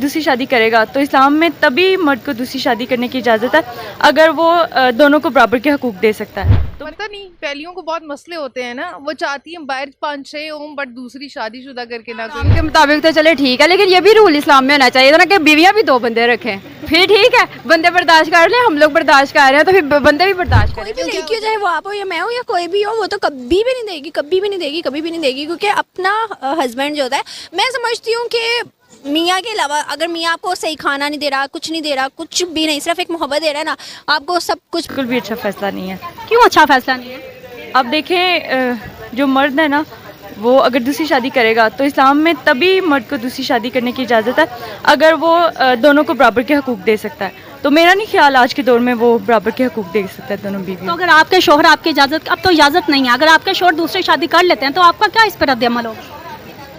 दूसरी शादी करेगा तो इस्लाम में तभी मर्द को दूसरी शादी करने की इजाज़त है अगर वो दोनों को बराबर के हकूक़ दे सकता है। तो पता नहीं, पहलियों को बहुत मसले होते हैं ना, वो चाहती हैं बाहर 5-6 हों बट दूसरी शादीशुदा करके ना कोई। के मुताबिक तो चले ठीक है, लेकिन ये भी रूल इस्लाम में होना चाहिए था ना कि बीवियां भी 2 बंदे रखें। फिर ठीक है, बंदे बर्दाश्त कर लें, हम लोग बर्दाश्त कर रहे हैं तो फिर बंदे भी बर्दाश्त करें। कोई भी लड़की हो, चाहे वो आप हो या मैं हो या कोई भी हो, वो तो कभी भी नहीं देगी, कभी भी नहीं देगी, कभी भी नहीं देगी, क्योंकि अपना हस्बैंड जो होता है, मैं समझती हूँ कि मियाँ के अलावा अगर मियाँ आपको सही खाना नहीं दे रहा, कुछ नहीं दे रहा, कुछ भी नहीं, सिर्फ एक मोहब्बत दे रहा है ना, आपको सब कुछ। बिल्कुल भी अच्छा फ़ैसला नहीं है। क्यों अच्छा फैसला नहीं है? अब देखें, जो मर्द है ना वो अगर दूसरी शादी करेगा तो इस्लाम में तभी मर्द को दूसरी शादी करने की इजाज़त है अगर वो दोनों को बराबर के हकूक़ दे सकता है। तो मेरा नहीं ख्याल आज के दौर में वो बराबर के हकूक़ दे सकता है दोनों बीवी। तो अगर आपके शोहर आपकी इजाज़त, अब तो इजाज़त नहीं है, अगर आपके शोहर दूसरी शादी कर लेते हैं तो आपका क्या इस पर रद्द-ए-अमल होगा?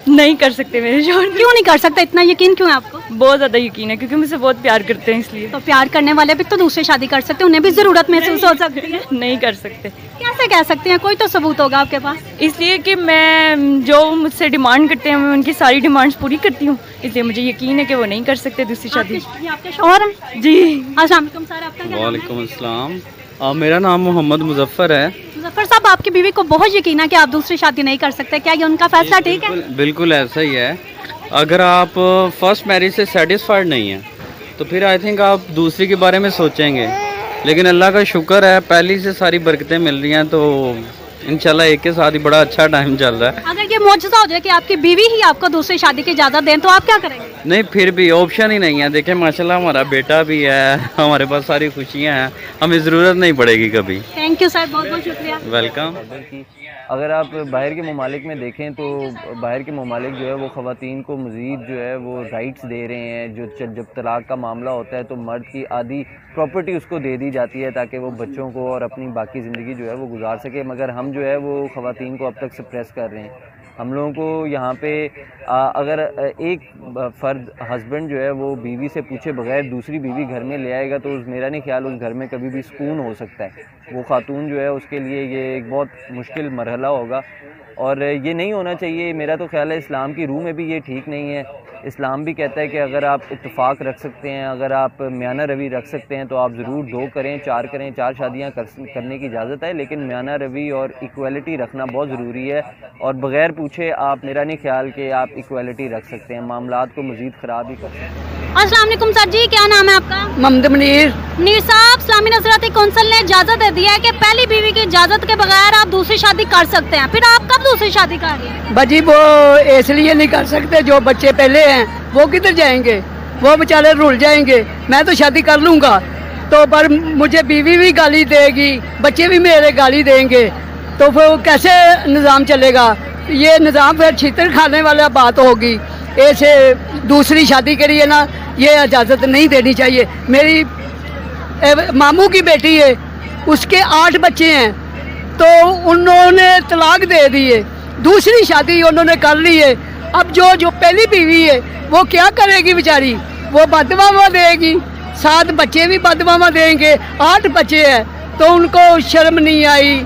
नहीं कर सकते मेरे शौहर। क्यों नहीं कर सकते? इतना यकीन क्यों है आपको? बहुत ज़्यादा यकीन है क्योंकि मुझसे बहुत प्यार करते हैं इसलिए। तो प्यार करने वाले भी तो दूसरी शादी कर सकते हैं, उन्हें भी ज़रूरत महसूस हो सकती है। नहीं कर सकते। कैसे कह सकते हैं? कोई तो सबूत होगा आपके पास। इसलिए कि मैं जो मुझसे डिमांड करते हैं मैं उनकी सारी डिमांड्स पूरी करती हूँ, इसलिए मुझे यकीन है कि वो नहीं कर सकते दूसरी शादी। ये आपके शौहर हैं? जी। अस्सलाम वालेकुम सर, आपका क्या नाम है? वालेकुम अस्सलाम। मेरा नाम मोहम्मद मुजफ्फर है। मुजफ्फर साहब, आपकी बीवी को बहुत यकीन है कि आप दूसरी शादी नहीं कर सकते, क्या ये उनका फैसला ठीक है? बिल्कुल ऐसा ही है। अगर आप फर्स्ट मैरिज से सेटिस्फाइड नहीं हैं तो फिर आई थिंक आप दूसरी के बारे में सोचेंगे, लेकिन अल्लाह का शुक्र है पहली से सारी बरकतें मिल रही हैं, तो इंशाल्लाह एक के साथ ही बड़ा अच्छा टाइम चल रहा है। अगर ये मौजूदा हो जाए कि आपकी बीवी ही आपको दूसरी शादी की इजाज़त दें तो आप क्या करेंगे? नहीं, फिर भी ऑप्शन ही नहीं है। देखें माशाल्लाह हमारा बेटा भी है, हमारे पास सारी खुशियाँ हैं, हमें ज़रूरत नहीं पड़ेगी कभी। थैंक यू सर, बहुत बहुत शुक्रिया। वेलकम। अगर आप बाहर के ममालिक में देखें तो बाहर के ममालिक जो है वो ख़वातीन को मज़ीद जो है वो राइट्स दे रहे हैं। जो जब तलाक़ का मामला होता है तो मर्द की आधी प्रॉपर्टी उसको दे दी जाती है ताकि वो बच्चों को और अपनी बाकी ज़िंदगी जो है वो गुजार सके, मगर हम जो है वो ख़वातीन को अब तक सप्रेस कर रहे हैं। हम लोगों को यहाँ पे अगर एक फ़र्द हस्बैंड जो है वो बीवी से पूछे बगैर दूसरी बीवी घर में ले आएगा तो मेरा नहीं ख्याल उस घर में कभी भी सुकून हो सकता है। वो खातून जो है उसके लिए ये एक बहुत मुश्किल मरहला होगा और ये नहीं होना चाहिए। मेरा तो ख्याल है इस्लाम की रूह में भी ये ठीक नहीं है। इस्लाम भी कहता है कि अगर आप इत्तेफाक रख सकते हैं, अगर आप मियाना रवी रख सकते हैं तो आप ज़रूर 2 करें, 4 करें, 4 शादियाँ करने की इजाज़त है, लेकिन मियाना रवी और इक्वलिटी रखना बहुत ज़रूरी है। और बग़ैर पूछे आप, मेरा नहीं ख्याल कि आप इक्वलिटी रख सकते हैं, मामलात को मज़ीद ख़राब ही कर सकते हैं। अस्सलाम वालेकुम सर जी, क्या नाम है आपका? ममद मुनीर। मुनीर साहब, इस्लामी नज़राती कौंसिल ने इजाज़त दे दी है कि पहली बीवी की इजाज़त के बगैर आप दूसरी शादी कर सकते हैं, फिर आप कब दूसरी शादी कर रही हैं? बाजी वो इसलिए नहीं कर सकते, जो बच्चे पहले हैं वो किधर जाएंगे, वो बेचारे रुल जाएंगे। मैं तो शादी कर लूँगा तो पर मुझे बीवी भी गाली देगी, बच्चे भी मेरे गाली देंगे, तो फिर कैसे निज़ाम चलेगा? ये निज़ाम फिर छितर खाने वाला बात होगी। ऐसे दूसरी शादी करिए ना, ये इजाज़त नहीं देनी चाहिए। मेरी मामू की बेटी है, उसके 8 बच्चे हैं, तो उन्होंने तलाक दे दिए, दूसरी शादी उन्होंने कर ली है। अब जो पहली बीवी है वो क्या करेगी बेचारी? वो बदवामा देगी, 7 बच्चे भी बदवामा देंगे। 8 बच्चे हैं तो उनको शर्म नहीं आई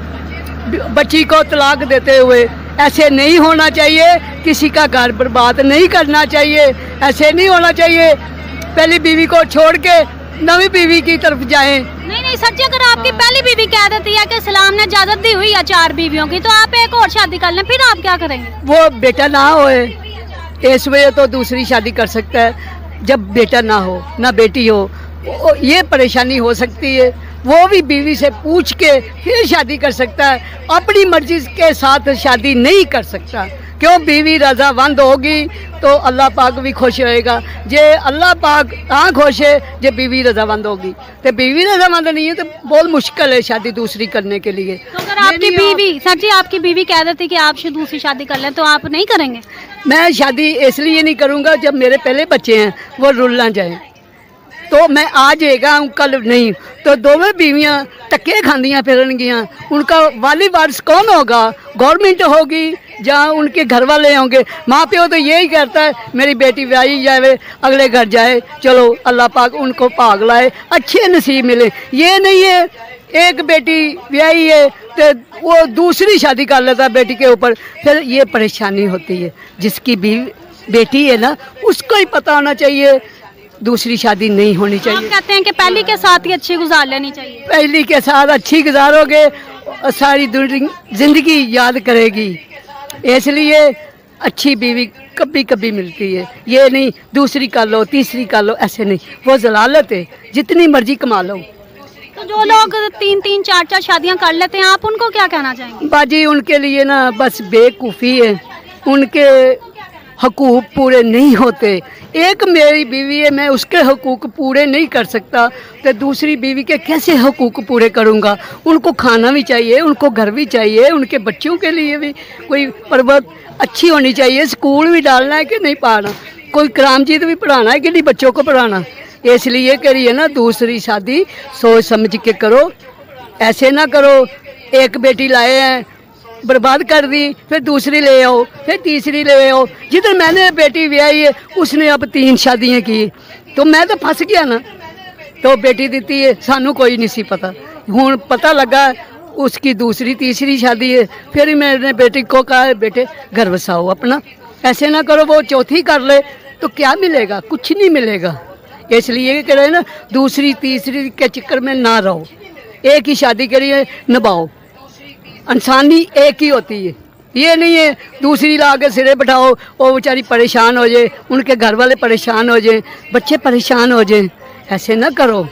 बच्ची को तलाक देते हुए। ऐसे नहीं होना चाहिए, किसी का घर बर्बाद नहीं करना चाहिए, ऐसे नहीं होना चाहिए। पहली बीवी को छोड़ के नवी बीवी की तरफ जाएं। नहीं सच्ची, अगर आपकी पहली बीवी कह देती है कि इस्लाम ने इजाज़त दी हुई है 4 बीवियों की, तो आप एक और शादी कर लें, फिर आप क्या करेंगे? वो बेटा ना होए इस वजह तो दूसरी शादी कर सकता है। जब बेटा ना हो ना बेटी हो, ये परेशानी हो सकती है। वो भी बीवी से पूछ के फिर शादी कर सकता है, अपनी मर्जी के साथ शादी नहीं कर सकता। क्यों? बीवी रजामंद होगी तो अल्लाह पाक भी खुश होएगा। जे अल्लाह पाक खुश है जे बीवी रजामंद होगी, तो बीवी रजामंद नहीं है तो बहुत मुश्किल है शादी दूसरी करने के लिए। तो अगर आपकी बीवी, सर जी आपकी बीवी कह देती कि आप दूसरी शादी कर लें, तो आप नहीं करेंगे? मैं शादी इसलिए नहीं करूँगा जब मेरे पहले बच्चे हैं वो रुल ना जाए, तो मैं आ जाएगा कल नहीं, तो दोवें बीवियां टक्के खांदियां फिरनगियां। उनका वाली वारिस कौन होगा? गवर्नमेंट होगी या उनके घर वाले होंगे? माँ प्यो तो यही कहता है मेरी बेटी ब्याही जाए, अगले घर जाए, चलो अल्लाह पाक उनको भाग लाए, अच्छे नसीब मिले। ये नहीं है एक बेटी ब्याही है तो वो दूसरी शादी कर लेता है बेटी के ऊपर, फिर ये परेशानी होती है। जिसकी बीवी बेटी है ना, उसको ही पता होना चाहिए दूसरी शादी नहीं होनी आप चाहिए। कहते हैं कि पहली के साथ ही अच्छी गुजार लेनी चाहिए। पहली के साथ अच्छी गुजारोगे और सारी जिंदगी याद करेगी, इसलिए अच्छी बीवी कभी कभी मिलती है, ये नहीं दूसरी कर लो तीसरी कर लो, ऐसे नहीं, वो जलालत है, जितनी मर्जी कमा लो। तो जो लोग 3-3 4-4 शादियां कर लेते हैं, आप उनको क्या कहना चाहेंगे? बाजी उनके लिए ना बस बेवकूफ़ी है, उनके हकूक़ पूरे नहीं होते। एक मेरी बीवी है, मैं उसके हकूक़ पूरे नहीं कर सकता तो दूसरी बीवी के कैसे हकूक़ पूरे करूँगा? उनको खाना भी चाहिए, उनको घर भी चाहिए, उनके बच्चों के लिए भी कोई परवत अच्छी होनी चाहिए, स्कूल भी डालना है कि नहीं पढ़ाना, कोई करामजीत भी पढ़ाना है कि नहीं बच्चों को पढ़ाना। इसलिए करिए ना दूसरी शादी सोच समझ के करो, ऐसे ना करो एक बेटी लाए हैं बर्बाद कर दी, फिर दूसरी ले आओ, फिर तीसरी ले आओ। जिधर मैंने बेटी ब्याही है उसने अब 3 शादियां की, तो मैं तो फंस गया ना। तो बेटी दी है सानू कोई नहीं सी पता, हूँ पता लगा उसकी दूसरी तीसरी शादी है, फिर मैंने बेटी को कहा बेटे घर बसाओ अपना, ऐसे ना करो। वो चौथी कर ले तो क्या मिलेगा? कुछ नहीं मिलेगा। इसलिए कह रहे ना दूसरी तीसरी के चक्कर में ना रहो, एक ही शादी करिए, निभाओ। इंसानी एक ही होती है, ये नहीं है दूसरी ला के सिरे बैठाओ, वो बेचारी परेशान हो जाए, उनके घर वाले परेशान हो जाए, बच्चे परेशान हो जाए, ऐसे ना करो,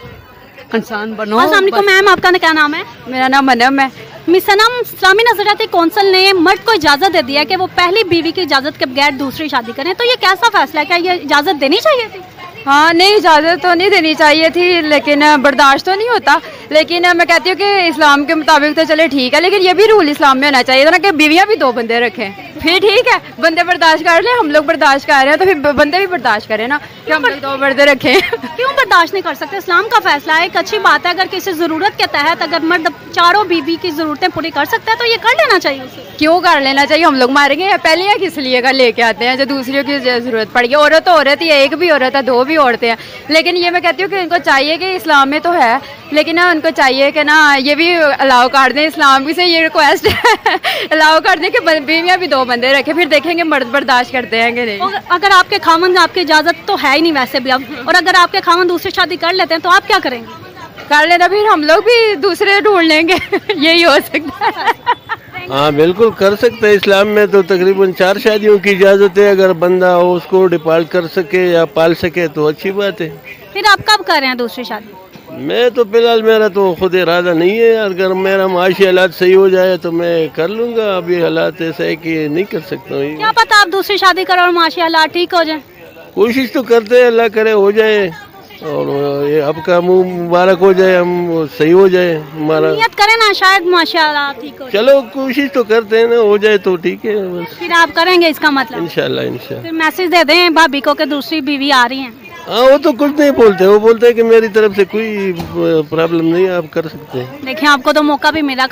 इंसान बनो। अस्सलाम वालेकुम मैम, आपका क्या नाम है? मेरा नाम मनम है। मिस सनम, इस्लामी नजरियाती कौंसिल ने मर्द को इजाज़त दे दिया कि वो पहली बीवी की इजाज़त के बगैर दूसरी शादी करें, तो ये कैसा फैसला है? क्या ये इजाज़त देनी चाहिए थी? हाँ नहीं, इजाज़त तो नहीं देनी चाहिए थी, लेकिन बर्दाश्त तो नहीं होता। लेकिन मैं कहती हूँ कि इस्लाम के मुताबिक तो चले ठीक है, लेकिन ये भी रूल इस्लाम में होना चाहिए था ना कि बीवियाँ भी 2 बंदे रखें, फिर ठीक है। बंदे बर्दाश्त कर लें, हम लोग बर्दाश्त कर रहे हैं तो फिर बंदे भी बर्दाश्त करें ना, कि हम लोग 2 बंदे रखें। क्यों बर्दाश्त नहीं कर सकते? इस्लाम का फैसला है, एक अच्छी बात है। अगर किसी ज़रूरत के तहत अगर मर्द चारों बीवी की ज़रूरतें पूरी कर सकता है तो ये कर लेना चाहिए उसे। क्यों कर लेना चाहिए? हम लोग मारेंगे या पहले या किस लिए का लेके आते हैं जो दूसरियों की ज़रूरत पड़ गई? औरत तो औरत ही है, एक भी औरत है, 2 भी औरतें हैं। लेकिन ये मैं कहती हूँ कि इनको चाहिए कि इस्लाम में तो है, लेकिन ना उनको चाहिए कि ना ये भी अलाउ कर दें, इस्लाम की से ये रिक्वेस्ट है अलाउ कर दें कि बीवियाँ भी 2 बंदे रखें, फिर देखेंगे मर्द बर्दाश्त करते हैं कि नहीं। और अगर आपके खामन आपकी इजाज़त तो है ही नहीं वैसे भी अब, और अगर आपके खामन दूसरी शादी कर लेते हैं तो आप क्या करेंगे? कर लेना, फिर हम लोग भी दूसरे ढूंढ लेंगे यही हो सकता है। हाँ बिल्कुल कर सकते हैं। इस्लाम में तो तकरीबन 4 शादियों की इजाज़त है, अगर बंदा हो उसको डिपार्ट कर सके या पाल सके तो अच्छी बात है। फिर आप कब कर रहे हैं दूसरी शादी? मैं तो फिलहाल मेरा तो खुद इरादा नहीं है, अगर मेरा माशी हालात सही हो जाए तो मैं कर लूँगा। अभी हालात ऐसा है कि नहीं कर सकता हूँ। क्या पता आप दूसरी शादी करो और माशी हालात ठीक हो जाए। कोशिश तो करते हैं, अल्लाह करे हो जाए और ये आपका मुंह मुबारक हो जाए, हम सही हो जाए हमारा। नियत करें ना, शायद माशाल्लाह ठीक हो जाए। चलो कोशिश तो करते हैं ना, हो जाए तो ठीक है बस। फिर आप करेंगे इसका मतलब? इंशाल्लाह इंशाल्लाह। फिर मैसेज दे दें भाभी को कि दूसरी बीवी आ रही है। हाँ वो तो कुछ नहीं बोलते, वो बोलते हैं कि मेरी तरफ से कोई प्रॉब्लम नहीं है, आप कर सकते हैं। देखिए आपको तो मौका भी मिला।